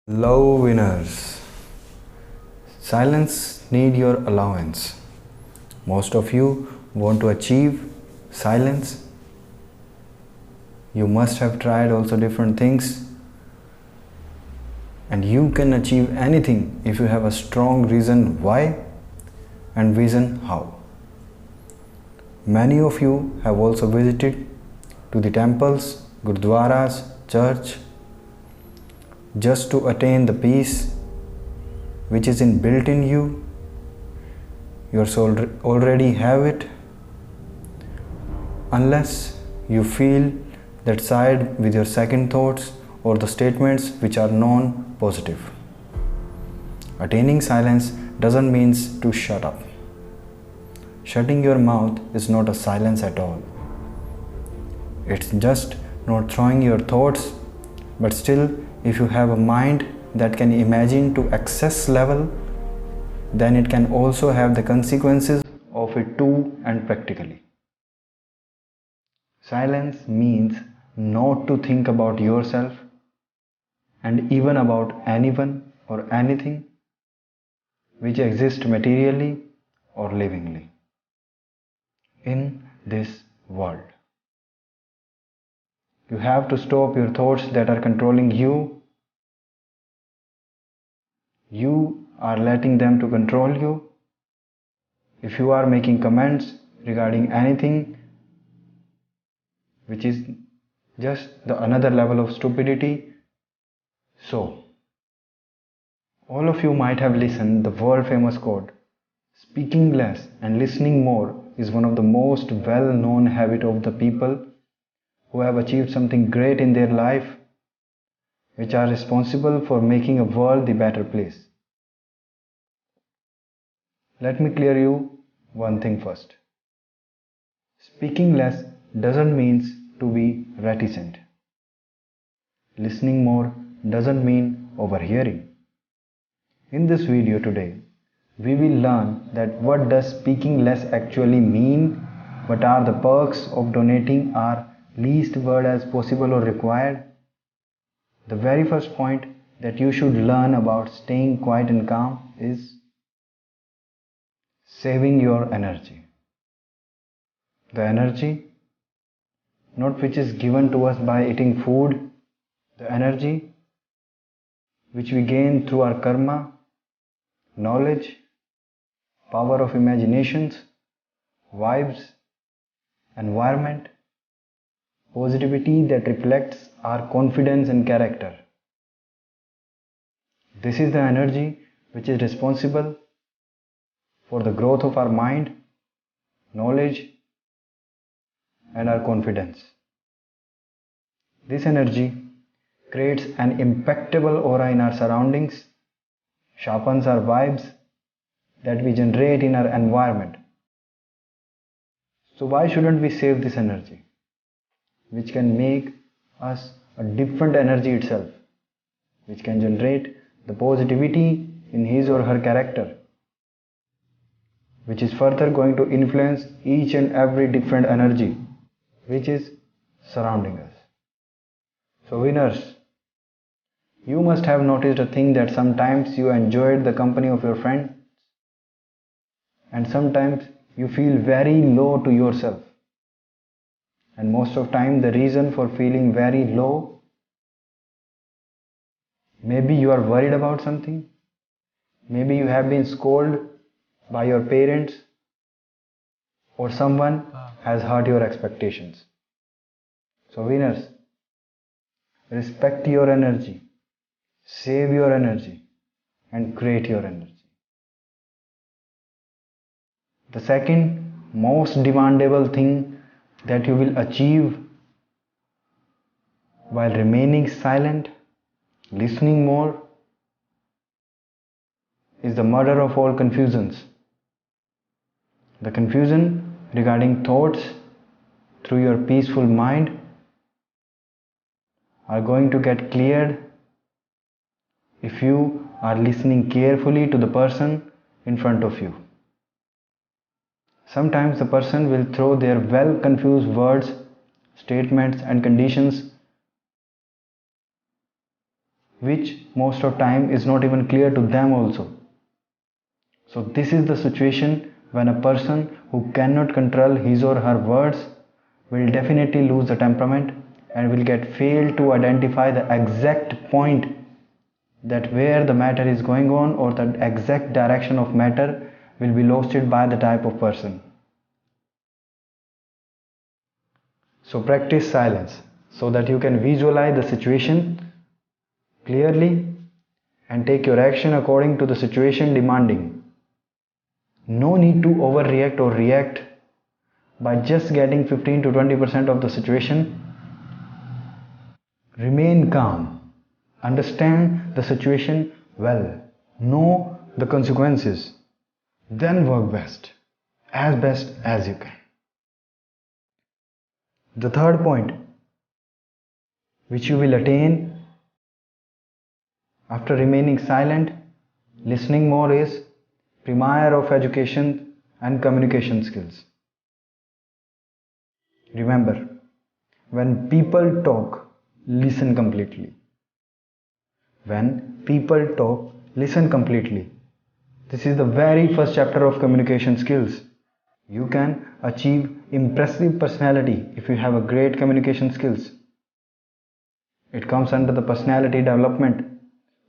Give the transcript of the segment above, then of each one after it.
Love winners. Silence need your allowance. Most of you want to achieve silence. You must have tried also different things, and you can achieve anything if you have a strong reason why and vision how. Many of you have also visited to the temples, gurdwaras, church just to attain the peace which is inbuilt in you. Your soul already have it, unless you feel that side with your second thoughts or the statements which are non-positive. Attaining silence doesn't mean to shut up. Shutting your mouth is not a silence at all. It's just not throwing your thoughts, but still, if you have a mind that can imagine to excess level, then it can also have the consequences of it too, and practically. Silence means not to think about yourself and even about anyone or anything which exists materially or livingly in this world. You have to stop your thoughts that are controlling you. You are letting them to control you. If you are making comments regarding anything which is just the another level of stupidity, so all of you might have listened the world famous quote, speaking less and listening more is one of the most well known habit of the people who have achieved something great in their life, which are responsible for making a world the better place. Let me clear you one thing first. Speaking less doesn't mean to be reticent. Listening more doesn't mean overhearing. In this video today, we will learn that what does speaking less actually mean, what are the perks of donating our least word as possible or required. The very first point that you should learn about staying quiet and calm is saving your energy. The energy, not which is given to us by eating food, the energy which we gain through our karma, knowledge, power of imaginations, vibes, environment, positivity that reflects our confidence and character. This is the energy which is responsible for the growth of our mind, knowledge, and our confidence. This energy creates an impeccable aura in our surroundings, sharpens our vibes that we generate in our environment. So why shouldn't we save this energy, which can make us a different energy itself, which can generate the positivity in his or her character, which is further going to influence each and every different energy which is surrounding us. So winners, you must have noticed a thing that sometimes you enjoyed the company of your friends and sometimes you feel very low to yourself. And most of the time the reason for feeling very low, maybe you are worried about something, maybe you have been scolded by your parents, or someone has hurt your expectations. So winners, respect your energy, save your energy, and create your energy. The second most demandable thing that you will achieve while remaining silent, listening more, is the murder of all confusions. The confusion regarding thoughts through your peaceful mind are going to get cleared if you are listening carefully to the person in front of you. Sometimes the person will throw their well confused words, statements, and conditions which most of time is not even clear to them also. So this is the situation when a person who cannot control his or her words will definitely lose the temperament and will get failed to identify the exact point that where the matter is going on, or the exact direction of matter will be lost it by the type of person. So practice silence so that you can visualize the situation clearly and take your action according to the situation demanding. No need to overreact or react by just getting 15 to 20% of the situation. Remain calm. Understand the situation well. Know the consequences. Then work best as you can. The third point which you will attain after remaining silent, listening more, is premier of education and communication skills. Remember, when people talk, listen completely. When people talk, listen completely. This is the very first chapter of communication skills. You can achieve impressive personality if you have a great communication skills. It comes under the personality development,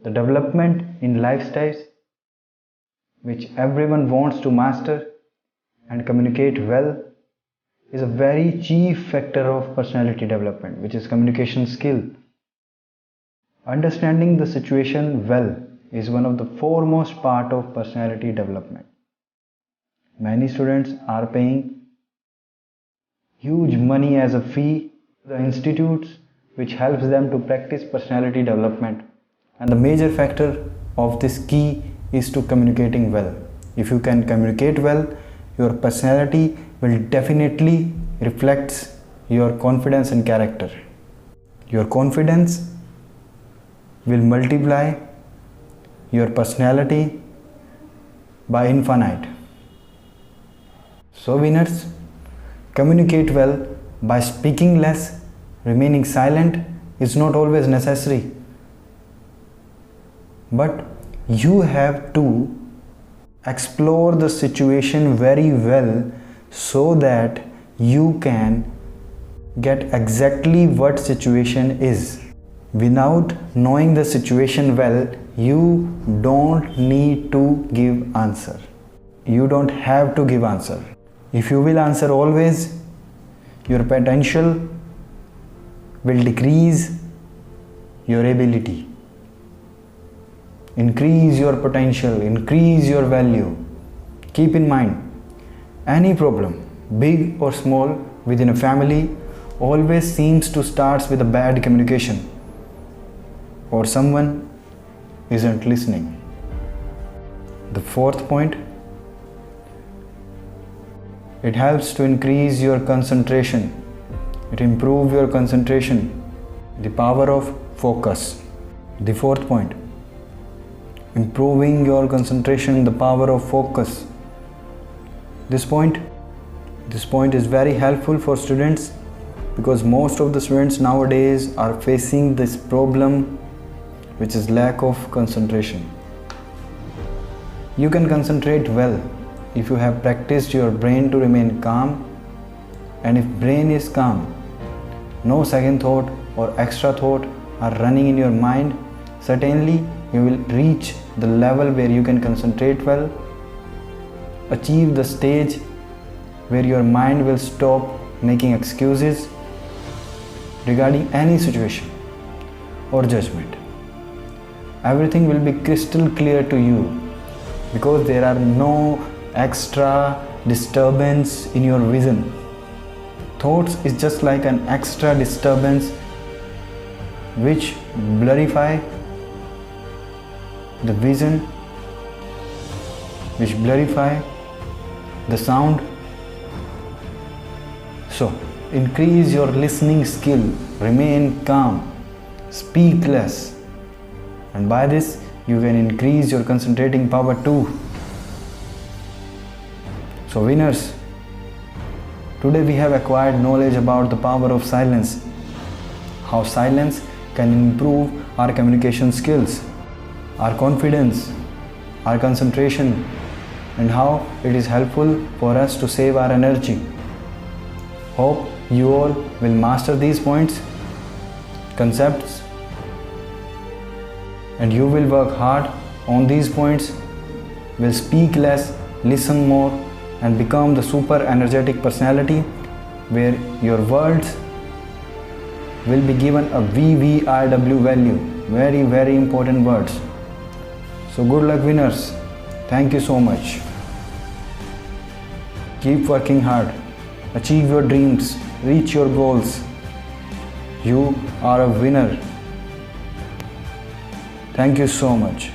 the development in lifestyles which everyone wants to master and communicate well is a very chief factor of personality development, which is communication skill. Understanding the situation well is one of the foremost part of personality development. Many students are paying huge money as a fee to the institutes which helps them to practice personality development, and the major factor of this key is to communicating well. If you can communicate well, your personality will definitely reflects your confidence and character. Your confidence will multiply your personality by infinite. So winners, communicate well by speaking less. Remaining silent is not always necessary, but you have to explore the situation very well so that you can get exactly what situation is. Without knowing the situation well, you don't need to give answer. You don't have to give answer. If you will answer always, your potential will decrease your ability. Increase your potential, increase your value. Keep in mind, any problem, big or small, within a family always seems to start with a bad communication, or someone isn't listening. The fourth point, it helps to increase your concentration. It improves your concentration, the power of focus. The fourth point, improving your concentration, the power of focus. This point is very helpful for students because most of the students nowadays are facing this problem, which is lack of concentration. You can concentrate well if you have practiced your brain to remain calm, and if brain is calm, no second thought or extra thought are running in your mind, certainly you will reach the level where you can concentrate well, achieve the stage where your mind will stop making excuses regarding any situation or judgment. Everything will be crystal clear to you because there are no extra disturbance in your vision. Thoughts is just like an extra disturbance which blurify the vision, which blurify the sound. So increase your listening skill, remain calm, speak less, and by this you can increase your concentrating power too. So winners, today we have acquired knowledge about the power of silence, how silence can improve our communication skills, our confidence, our concentration, and how it is helpful for us to save our energy. Hope you all will master these points, concepts, and you will work hard on these points, will speak less, listen more, and become the super energetic personality where your words will be given a VVIW value, very, very important words. So good luck, winners. Thank you so much. Keep working hard, achieve your dreams, reach your goals. You are a winner. Thank you so much.